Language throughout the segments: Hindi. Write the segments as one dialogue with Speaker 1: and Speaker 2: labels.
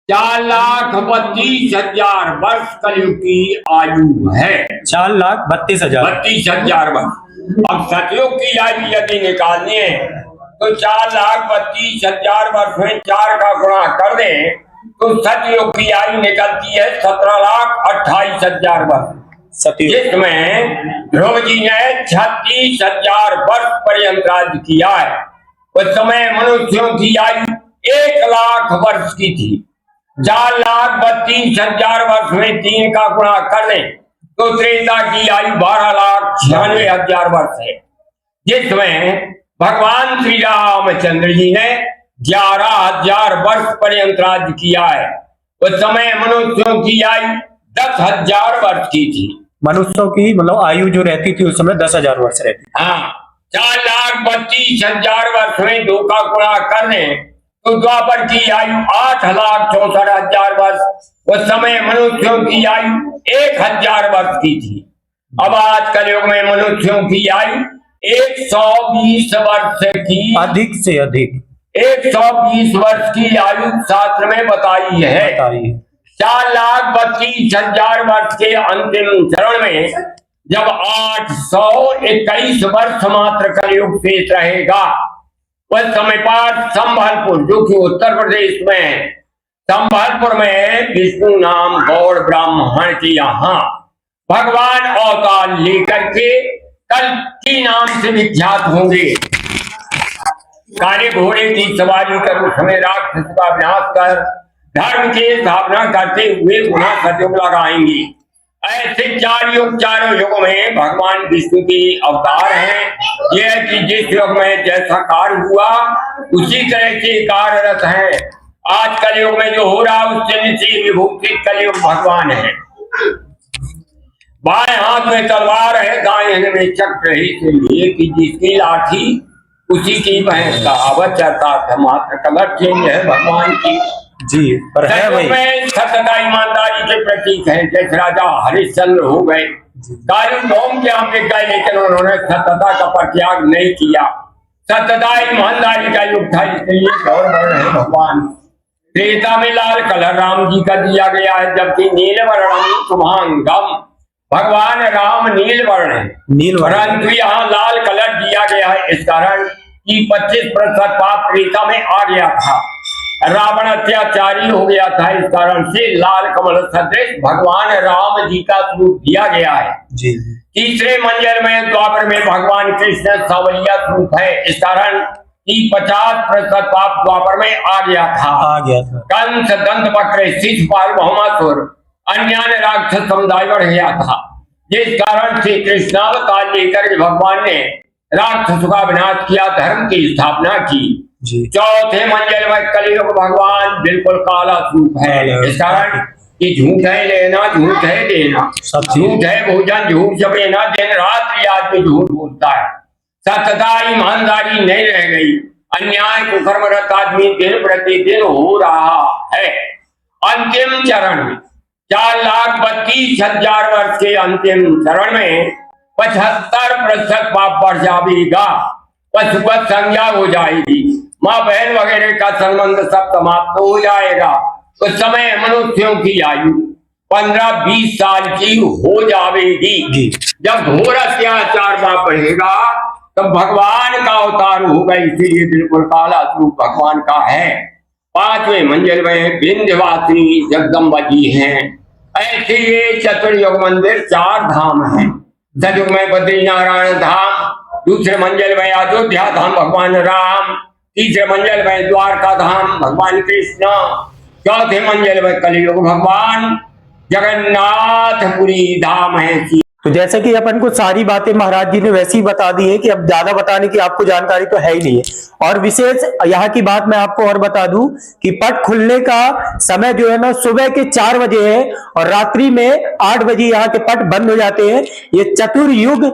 Speaker 1: 4,32,000 वर्ष कलयुग की आयु है।
Speaker 2: 4,32,000।
Speaker 1: 32,000 वर्ष। अब सतयुग की आयु यदि निकालनी है तो 4,32,000 वर्ष में 4 का गुणा कर दे तो सतयुग की आयु निकलती है 17,28,000 वर्ष, जिसमें ध्रुव जी ने 36,000 वर्ष पर्यंत राज्य किया है। उस समय मनुष्यों की आयु 1,00,000 वर्ष की थी। 4,32,000 वर्ष में 3 का गुणा कर लें तो त्रेता की आयु 12,96,000 वर्ष है, जिसमें भगवान श्री रामचंद्र जी ने 11,000 वर्ष पर्यंत राज्य किया है। उस समय मनुष्यों की आयु 10,000 वर्ष की थी।
Speaker 2: मनुष्यों की मतलब आयु जो रहती थी उस समय 10,000 वर्ष रहती।
Speaker 1: हाँ, 4,32,000 वर्ष में 2 का गुणा कर दें तो द्वापर की आयु 8,64,000 वर्ष। उस समय मनुष्यों की आयु 1,000 वर्ष की थी। अब आज कलयुग में मनुष्यों की आयु 120 वर्ष की,
Speaker 2: अधिक से अधिक
Speaker 1: 120 वर्ष की आयु शास्त्र में बताई है। 4,32,000 वर्ष के अंतिम चरण में जब 821 वर्ष मात्र कलयुग शेष रहेगा, उस समय पर संबलपुर, जो कि उत्तर प्रदेश में है, संबलपुर में विष्णु नाम गौड़ ब्राह्मण के यहाँ भगवान अवतार लेकर के कल्कि नाम से विख्यात होंगे। काले घोड़े की सवारी कर उस समय राक्षस का विनाश कर धर्म की स्थापना करते हुए पुनः सतयुग लगाएंगे। ऐसे 4 युग, चारों युगों में भगवान विष्णु की अवतार हैं। यह कि जिस युग में जैसा कार्य हुआ उसी तरह के कार्यरत है। आज कलयुग में जो हो रहा उससे नीचे विभूषित कलयुग भगवान है। बाएं हाथ में तलवार है, दाएं हाथ में चक्र है, इसलिए कि जिसकी लाठी उसी की भैंस का अवध चलता है। मात्र कलर चेंज है भगवान की
Speaker 2: जी, पर है वही।
Speaker 1: सत्यता ईमानदारी के प्रतीक है। जैसे राजा हरिश्चंद्र हो गए, कालिंदोम के यहाँ पे गए, लेकिन उन्होंने सत्यता का परित्याग नहीं किया। सत्यता ईमानदारी का युग था, इसलिए गौर वर्ण है भगवान। त्रेता में लाल कलर राम जी का दिया गया है, जबकि नील वर्णम शुभांगम, भगवान राम नील वर्ण है, परंतु यहाँ लाल कलर दिया गया है इस कारण कि 25% पाप त्रेता में आ गया था। रावण अत्याचारी हो गया था, इस कारण से लाल कमल सदृश भगवान राम जी का स्वरूप दिया गया है।
Speaker 2: जी।
Speaker 1: तीसरे मंजर में द्वापर में भगवान कृष्ण सावलिया स्वरूप है, इस कारण कि 50% पाप द्वापर में आ गया था। कंस, दंत वक्र, शिशुपाल, भौमासुर, अन्य राक्षस समुदाय बढ़ गया था, जिस कारण से कृष्णावतार लेकर भगवान ने राक्षसों का विनाश किया, धर्म की स्थापना की। चौथे मंजिल में कलयुग भगवान बिल्कुल काला स्वरूप है, इस कारण कि झूठ है लेना, झूठ है देना, झूठ है भोजन, झूठ जमेना, दिन रात्रि आदमी झूठ बोलता है। सत्यता ईमानदारी नहीं रह गई, अन्याय कुकर्मरत आदमी दिन प्रतिदिन हो रहा है। अंतिम चरण में 4,32,000 वर्ष के अंतिम चरण में 75% पाप बढ़ जाएगा, पशुपत संज्ञा हो जाएगी, माँ बहन वगैरह का संबंध सब समाप्त हो जाएगा। उस समय मनुष्यों की आयु 15-20 साल की हो जाएगी। जब घोर अत्याचार बढ़ेगा तब भगवान का अवतार होगा, इसीलिए बिल्कुल काला स्वरूप भगवान का है। 5वें मंजिल में विंध्यवासिनी जगदम्बा जी हैं। ऐसे ये चतुर्युग मंदिर 4 धाम हैं। सतयुग में बद्रीनारायण धाम, दूसरे मंजिल में अयोध्या धाम भगवान राम, तीसरे मंजिल में द्वारका धाम भगवान कृष्ण, चौथे मंजिल में कलयुग भगवान जगन्नाथपुरी धाम है।
Speaker 2: तो जैसे कि अपन को सारी बातें महाराज जी ने वैसी ही बता दी है कि अब ज्यादा बताने की आपको जानकारी तो है ही नहीं है। और विशेष यहाँ की बात मैं आपको और बता दूं कि पट खुलने का समय जो है ना सुबह के 4 बजे है और रात्रि में 8 बजे यहाँ के पट बंद हो जाते हैं। ये चतुर्युग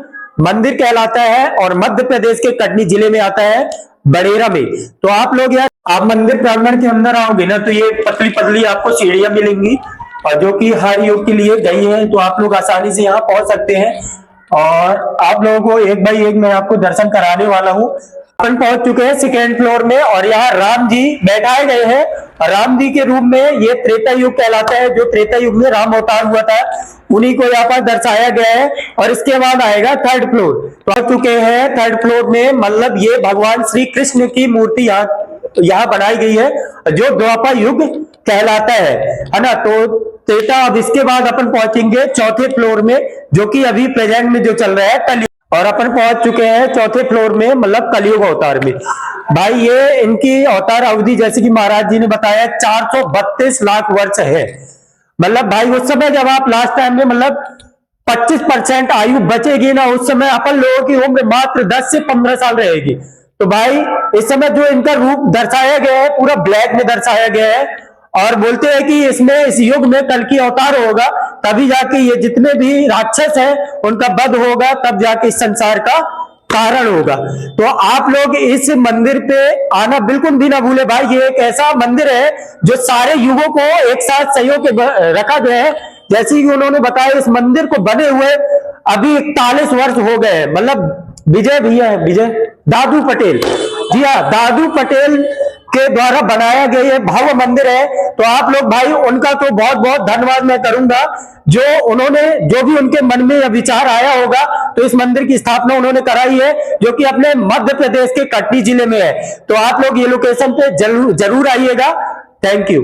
Speaker 2: मंदिर कहलाता है और मध्य प्रदेश के कटनी जिले में आता है, बड़ेरा में। तो आप लोग यार आप मंदिर प्रांगण के अंदर आओगे ना तो ये पतली पतली आपको सीढ़ियां मिलेंगी और जो कि हर युग के लिए गई है, तो आप लोग आसानी से यहाँ पहुंच सकते हैं। और आप लोगों को एक बाई एक मैं आपको दर्शन कराने वाला हूँ। अपन पहुंच चुके हैं सेकेंड फ्लोर में और यहाँ राम जी बैठाए गए हैं। राम जी के रूप में ये त्रेता युग कहलाता है, जो त्रेता युग में राम अवतार हुआ था उन्हीं को यहाँ पर दर्शाया गया है। और इसके बाद आएगा थर्ड फ्लोर। पहुंच चुके हैं थर्ड फ्लोर में, मतलब ये भगवान श्री कृष्ण की मूर्ति यहाँ बनाई गई है जो द्वापर युग कहलाता है ना। तो त्रेता, अब इसके बाद अपन पहुंचेंगे चौथे फ्लोर में, जो कि अभी प्रेजेंट में जो चल रहा है कलयुग। और अपन पहुंच चुके हैं चौथे फ्लोर में, मतलब कलयुग अवतार में। भाई ये इनकी अवतार अवधि जैसे कि महाराज जी ने बताया 432 लाख वर्ष है। मतलब भाई उस समय जब आप लास्ट टाइम में मतलब 25% आयु बचेगी ना, उस समय अपन लोगों की उम्र मात्र 10 से 15 साल रहेगी। तो भाई इस समय जो इनका रूप दर्शाया गया है पूरा ब्लैक में दर्शाया गया है और बोलते हैं कि इसमें इस युग में कल की अवतार होगा, तभी जाके ये जितने भी राक्षस हैं उनका वध होगा, तब जाके इस संसार का कारण होगा। तो आप लोग इस मंदिर पे आना बिल्कुल भी ना भूले भाई। ये एक ऐसा मंदिर है जो सारे युगों को एक साथ सहयोग के रखा गया है। जैसे कि उन्होंने बताया इस मंदिर को बने हुए अभी 41 वर्ष हो गए हैं। मतलब विजय भैया है, विजय दादू पटेल, जी हाँ, दादू पटेल के द्वारा बनाया गया ये भव्य मंदिर है। तो आप लोग भाई उनका तो बहुत बहुत धन्यवाद मैं करूंगा, जो उन्होंने जो भी उनके मन में यह विचार आया होगा तो इस मंदिर की स्थापना उन्होंने कराई है, जो कि अपने मध्य प्रदेश के कटनी जिले में है। तो आप लोग ये लोकेशन पे जरूर आइएगा। Thank you.